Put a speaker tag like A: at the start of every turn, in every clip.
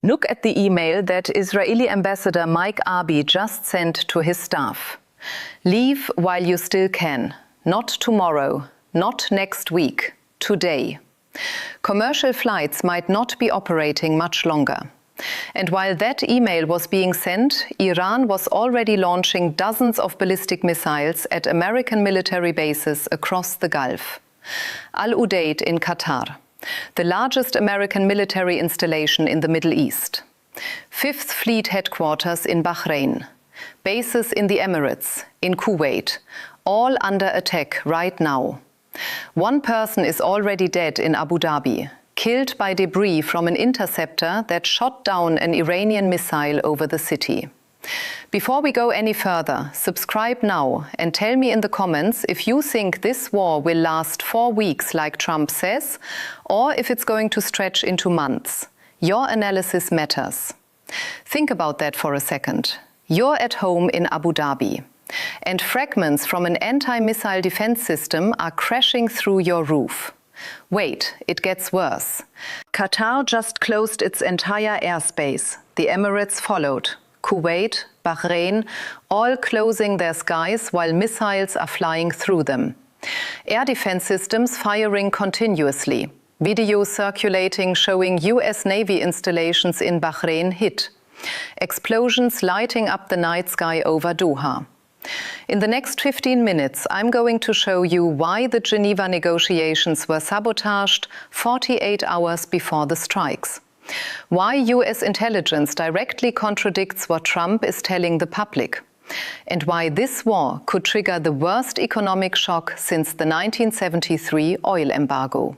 A: Look at the email that Israeli Ambassador Mike Arby just sent to his staff. Leave while you still can. Not tomorrow, not next week, today. Commercial flights might not be operating much longer. And while that email was being sent, Iran was already launching dozens of ballistic missiles at American military bases across the Gulf. Al-Udeid in Qatar, the largest American military installation in the Middle East. Fifth Fleet headquarters in Bahrain. Bases in the Emirates, in Kuwait, all under attack right now. One person is already dead in Abu Dhabi, killed by debris from an interceptor that shot down an Iranian missile over the city. Before we go any further, subscribe now and tell me in the comments if you think this war will last 4 weeks like Trump says, or if it's going to stretch into months. Your analysis matters. Think about that for a second. You're at home in Abu Dhabi, and fragments from an anti-missile defense system are crashing through your roof. Wait, it gets worse. Qatar just closed its entire airspace. The Emirates followed. Kuwait, Bahrain, all closing their skies while missiles are flying through them. Air defense systems firing continuously. Videos circulating showing US Navy installations in Bahrain hit. Explosions lighting up the night sky over Doha. In the next 15 minutes, I'm going to show you why the Geneva negotiations were sabotaged 48 hours before the strikes. Why US intelligence directly contradicts what Trump is telling the public. And why this war could trigger the worst economic shock since the 1973 oil embargo.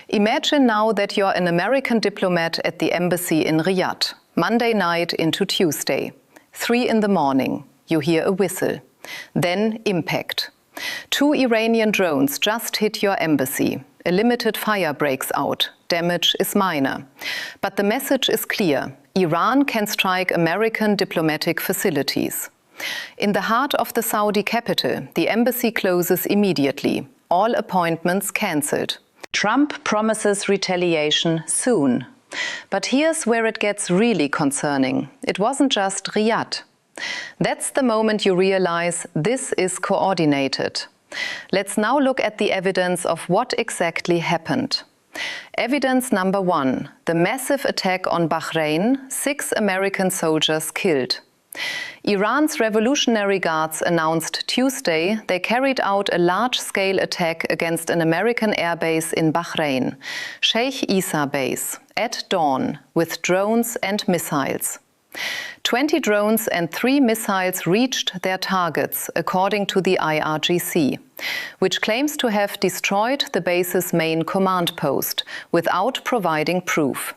A: Imagine now that you're an American diplomat at the embassy in Riyadh, Monday night into Tuesday. 3 in the morning. You hear a whistle. Then impact. 2 Iranian drones just hit your embassy. A limited fire breaks out. Damage is minor. But the message is clear. Iran can strike American diplomatic facilities. In the heart of the Saudi capital, the embassy closes immediately. All appointments cancelled. Trump promises retaliation soon. But here's where it gets really concerning. It wasn't just Riyadh. That's the moment you realize this is coordinated. Let's now look at the evidence of what exactly happened. Evidence number 1, the massive attack on Bahrain, 6 American soldiers killed. Iran's Revolutionary Guards announced Tuesday they carried out a large-scale attack against an American airbase in Bahrain, Sheikh Issa Base, at dawn, with drones and missiles. 20 drones and 3 missiles reached their targets, according to the IRGC, which claims to have destroyed the base's main command post without providing proof.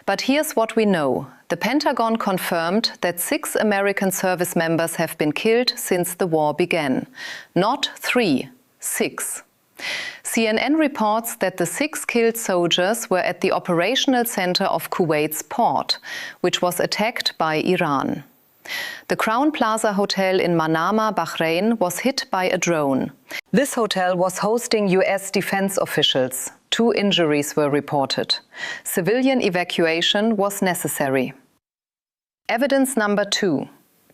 A: But here's what we know. The Pentagon confirmed that 6 American service members have been killed since the war began. Not 3, 6. CNN reports that the 6 killed soldiers were at the operational center of Kuwait's port, which was attacked by Iran. The Crown Plaza Hotel in Manama, Bahrain, was hit by a drone. This hotel was hosting US defense officials. 2 injuries were reported. Civilian evacuation was necessary. Evidence number 2.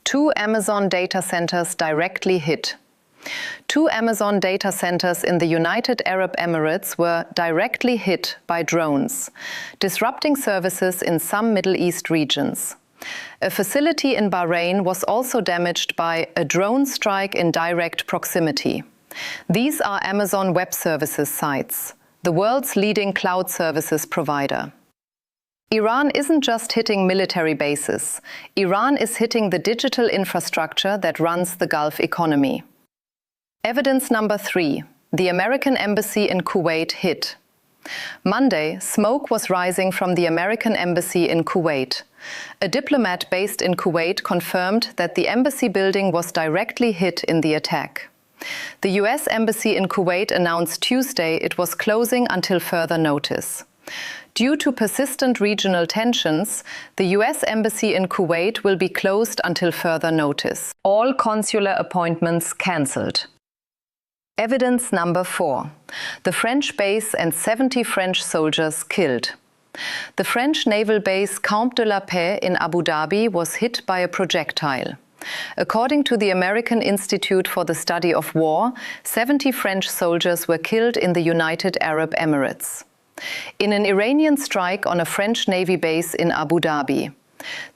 A: 2 Amazon data centers directly hit. 2 Amazon data centers in the United Arab Emirates were directly hit by drones, disrupting services in some Middle East regions. A facility in Bahrain was also damaged by a drone strike in direct proximity. These are Amazon Web Services sites, the world's leading cloud services provider. Iran isn't just hitting military bases. Iran is hitting the digital infrastructure that runs the Gulf economy. Evidence number 3. The American embassy in Kuwait hit. Monday, smoke was rising from the American embassy in Kuwait. A diplomat based in Kuwait confirmed that the embassy building was directly hit in the attack. The US embassy in Kuwait announced Tuesday it was closing until further notice. Due to persistent regional tensions, the US embassy in Kuwait will be closed until further notice. All consular appointments cancelled. Evidence number 4. The French base and 70 French soldiers killed. The French naval base Camp de la Paix in Abu Dhabi was hit by a projectile. According to the American Institute for the Study of War, 70 French soldiers were killed in the United Arab Emirates. In an Iranian strike on a French Navy base in Abu Dhabi.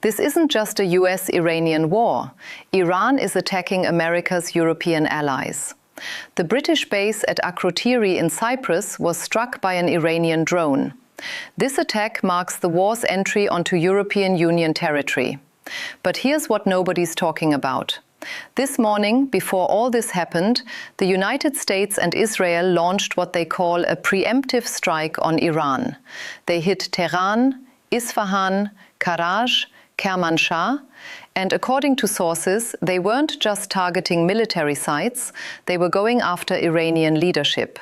A: This isn't just a US-Iranian war. Iran is attacking America's European allies. The British base at Akrotiri in Cyprus was struck by an Iranian drone. This attack marks the war's entry onto European Union territory. But here's what nobody's talking about. This morning, before all this happened, the United States and Israel launched what they call a preemptive strike on Iran. They hit Tehran, Isfahan, Karaj, Kermanshah, and according to sources, they weren't just targeting military sites, they were going after Iranian leadership.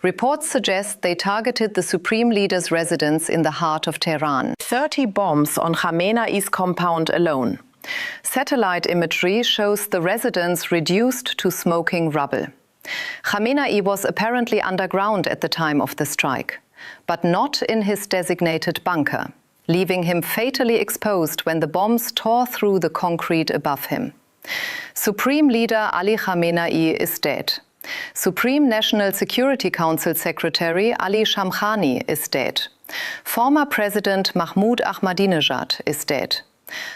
A: Reports suggest they targeted the supreme leader's residence in the heart of Tehran. 30 bombs on Khamenei's compound alone. Satellite imagery shows the residence reduced to smoking rubble. Khamenei was apparently underground at the time of the strike, but not in his designated bunker, leaving him fatally exposed when the bombs tore through the concrete above him. Supreme Leader Ali Khamenei is dead. Supreme National Security Council Secretary Ali Shamkhani is dead. Former President Mahmoud Ahmadinejad is dead.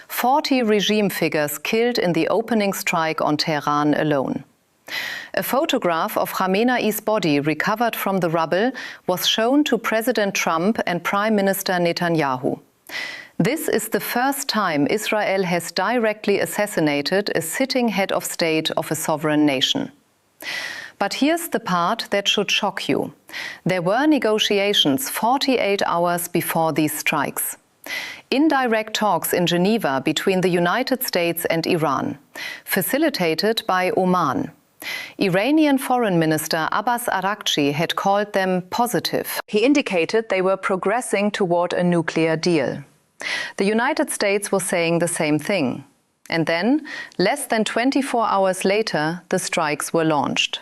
A: 40 regime figures killed in the opening strike on Tehran alone. A photograph of Khamenei's body recovered from the rubble was shown to President Trump and Prime Minister Netanyahu. This is the first time Israel has directly assassinated a sitting head of state of a sovereign nation. But here's the part that should shock you. There were negotiations 48 hours before these strikes. Indirect talks in Geneva between the United States and Iran, facilitated by Oman. Iranian Foreign Minister Abbas Araghchi had called them positive. He indicated they were progressing toward a nuclear deal. The United States was saying the same thing. And then, less than 24 hours later, the strikes were launched.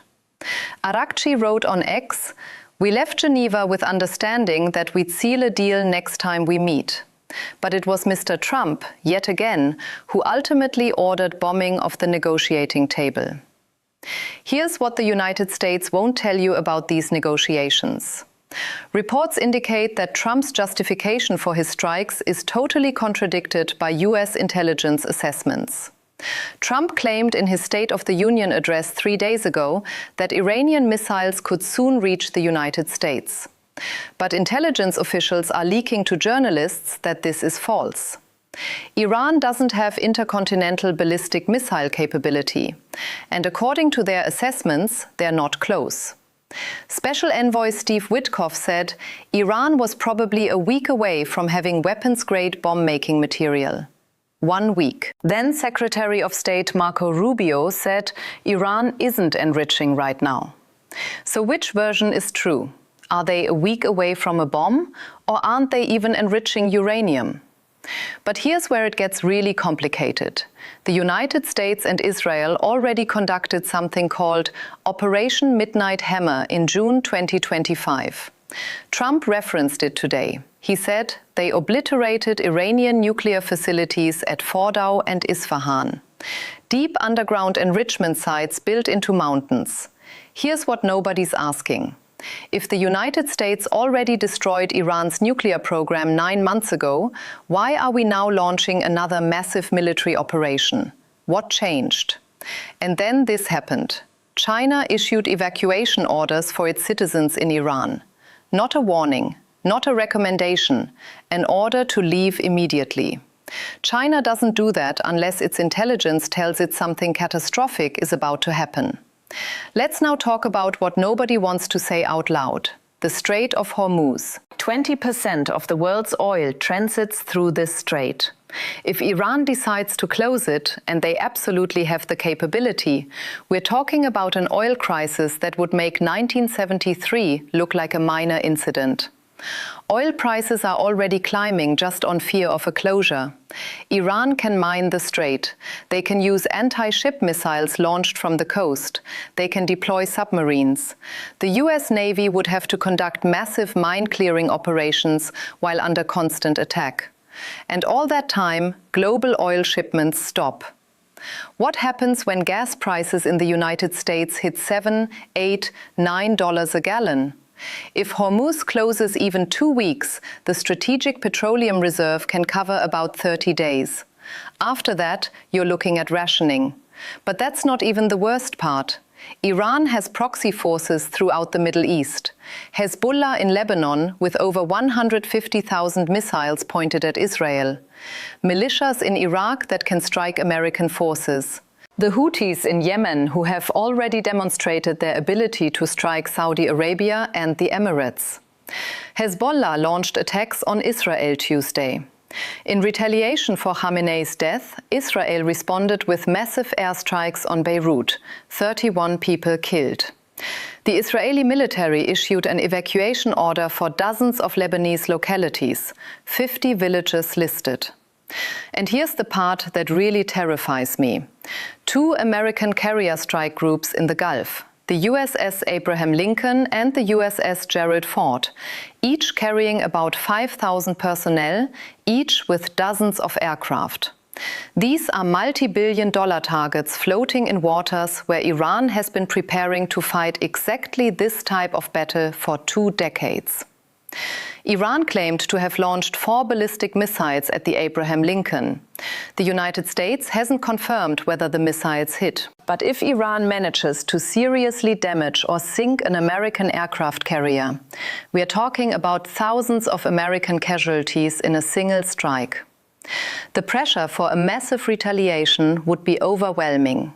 A: Araghchi wrote on X, "We left Geneva with understanding that we'd seal a deal next time we meet. But it was Mr. Trump, yet again, who ultimately ordered bombing of the negotiating table." Here's what the United States won't tell you about these negotiations. Reports indicate that Trump's justification for his strikes is totally contradicted by US intelligence assessments. Trump claimed in his State of the Union address 3 days ago that Iranian missiles could soon reach the United States. But intelligence officials are leaking to journalists that this is false. Iran doesn't have intercontinental ballistic missile capability, and according to their assessments, they're not close. Special Envoy Steve Witkoff said Iran was probably a week away from having weapons-grade bomb-making material. 1 week. Then Secretary of State Marco Rubio said Iran isn't enriching right now. So which version is true? Are they a week away from a bomb, or aren't they even enriching uranium? But here's where it gets really complicated. The United States and Israel already conducted something called Operation Midnight Hammer in June 2025. Trump referenced it today. He said they obliterated Iranian nuclear facilities at Fordow and Isfahan. Deep underground enrichment sites built into mountains. Here's what nobody's asking. If the United States already destroyed Iran's nuclear program 9 months ago, why are we now launching another massive military operation? What changed? And then this happened. China issued evacuation orders for its citizens in Iran. Not a warning, not a recommendation, an order to leave immediately. China doesn't do that unless its intelligence tells it something catastrophic is about to happen. Let's now talk about what nobody wants to say out loud. The Strait of Hormuz. 20% of the world's oil transits through this strait. If Iran decides to close it, and they absolutely have the capability, we're talking about an oil crisis that would make 1973 look like a minor incident. Oil prices are already climbing just on fear of a closure. Iran can mine the strait. They can use anti-ship missiles launched from the coast. They can deploy submarines. The US Navy would have to conduct massive mine-clearing operations while under constant attack. And all that time, global oil shipments stop. What happens when gas prices in the United States hit $7, $8, $9 a gallon? If Hormuz closes even 2 weeks, the strategic petroleum reserve can cover about 30 days. After that, you're looking at rationing. But that's not even the worst part. Iran has proxy forces throughout the Middle East. Hezbollah in Lebanon with over 150,000 missiles pointed at Israel. Militias in Iraq that can strike American forces. The Houthis in Yemen, who have already demonstrated their ability to strike Saudi Arabia and the Emirates. Hezbollah launched attacks on Israel Tuesday. In retaliation for Khamenei's death, Israel responded with massive airstrikes on Beirut, 31 people killed. The Israeli military issued an evacuation order for dozens of Lebanese localities, 50 villages listed. And here's the part that really terrifies me. 2 American carrier strike groups in the Gulf, the USS Abraham Lincoln and the USS Gerald Ford, each carrying about 5,000 personnel, each with dozens of aircraft. These are multi-billion-dollar targets floating in waters where Iran has been preparing to fight exactly this type of battle for 2 decades. Iran claimed to have launched 4 ballistic missiles at the Abraham Lincoln. The United States hasn't confirmed whether the missiles hit. But if Iran manages to seriously damage or sink an American aircraft carrier, we are talking about thousands of American casualties in a single strike. The pressure for a massive retaliation would be overwhelming.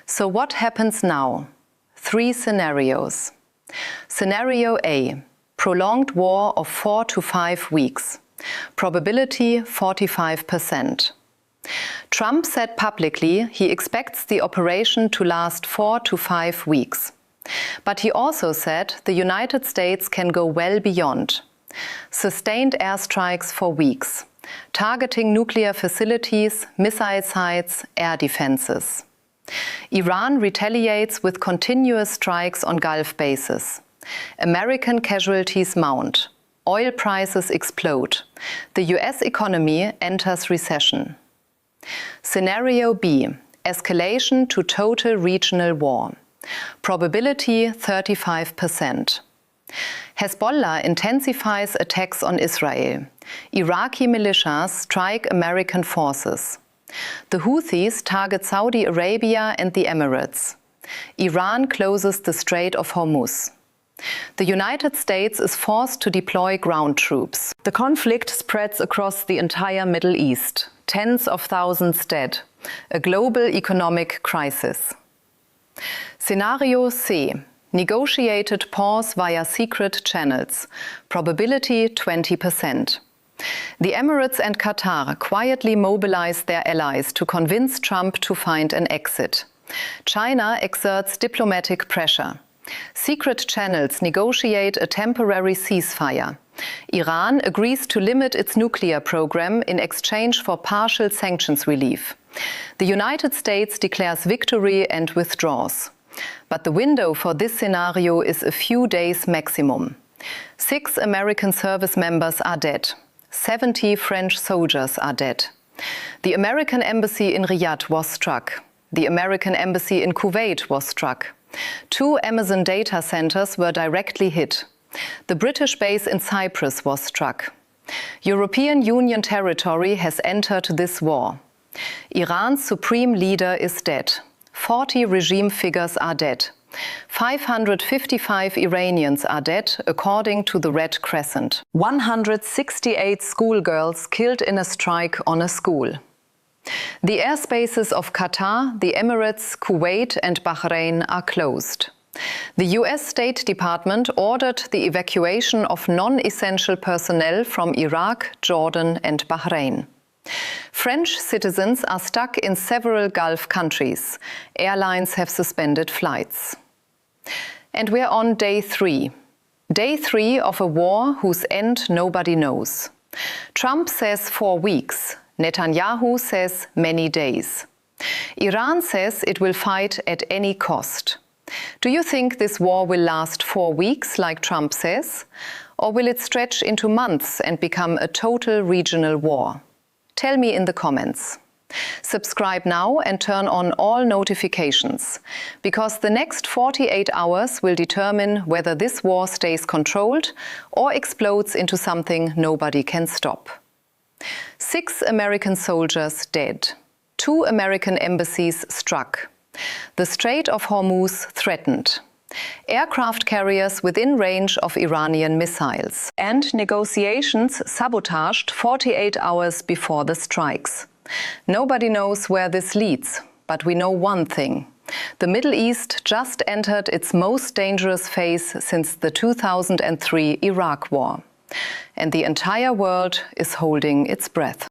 A: So what happens now? 3 scenarios. Scenario A. Prolonged war of 4 to 5 weeks. Probability 45%. Trump said publicly he expects the operation to last 4 to 5 weeks. But he also said the United States can go well beyond. Sustained airstrikes for weeks, targeting nuclear facilities, missile sites, air defenses. Iran retaliates with continuous strikes on Gulf bases. American casualties mount. Oil prices explode. The US economy enters recession. Scenario B. Escalation to total regional war. Probability 35%. Hezbollah intensifies attacks on Israel. Iraqi militias strike American forces. The Houthis target Saudi Arabia and the Emirates. Iran closes the Strait of Hormuz. The United States is forced to deploy ground troops. The conflict spreads across the entire Middle East. Tens of thousands dead. A global economic crisis. Scenario C. Negotiated pause via secret channels. Probability 20%. The Emirates and Qatar quietly mobilize their allies to convince Trump to find an exit. China exerts diplomatic pressure. Secret channels negotiate a temporary ceasefire. Iran agrees to limit its nuclear program in exchange for partial sanctions relief. The United States declares victory and withdraws. But the window for this scenario is a few days maximum. 6 American service members are dead. 70 French soldiers are dead. The American embassy in Riyadh was struck. The American embassy in Kuwait was struck. 2 Amazon data centers were directly hit. The British base in Cyprus was struck. European Union territory has entered this war. Iran's supreme leader is dead. 40 regime figures are dead. 555 Iranians are dead, according to the Red Crescent. 168 schoolgirls killed in a strike on a school. The airspaces of Qatar, the Emirates, Kuwait and Bahrain are closed. The US State Department ordered the evacuation of non-essential personnel from Iraq, Jordan and Bahrain. French citizens are stuck in several Gulf countries. Airlines have suspended flights. And we're on day 3. Day 3 of a war whose end nobody knows. Trump says 4 weeks. Netanyahu says many days. Iran says it will fight at any cost. Do you think this war will last 4 weeks, like Trump says? Or will it stretch into months and become a total regional war? Tell me in the comments. Subscribe now and turn on all notifications, because the next 48 hours will determine whether this war stays controlled or explodes into something nobody can stop. 6 American soldiers dead. 2 American embassies struck. The Strait of Hormuz threatened. Aircraft carriers within range of Iranian missiles. And negotiations sabotaged 48 hours before the strikes. Nobody knows where this leads, but we know one thing. The Middle East just entered its most dangerous phase since the 2003 Iraq War. And the entire world is holding its breath.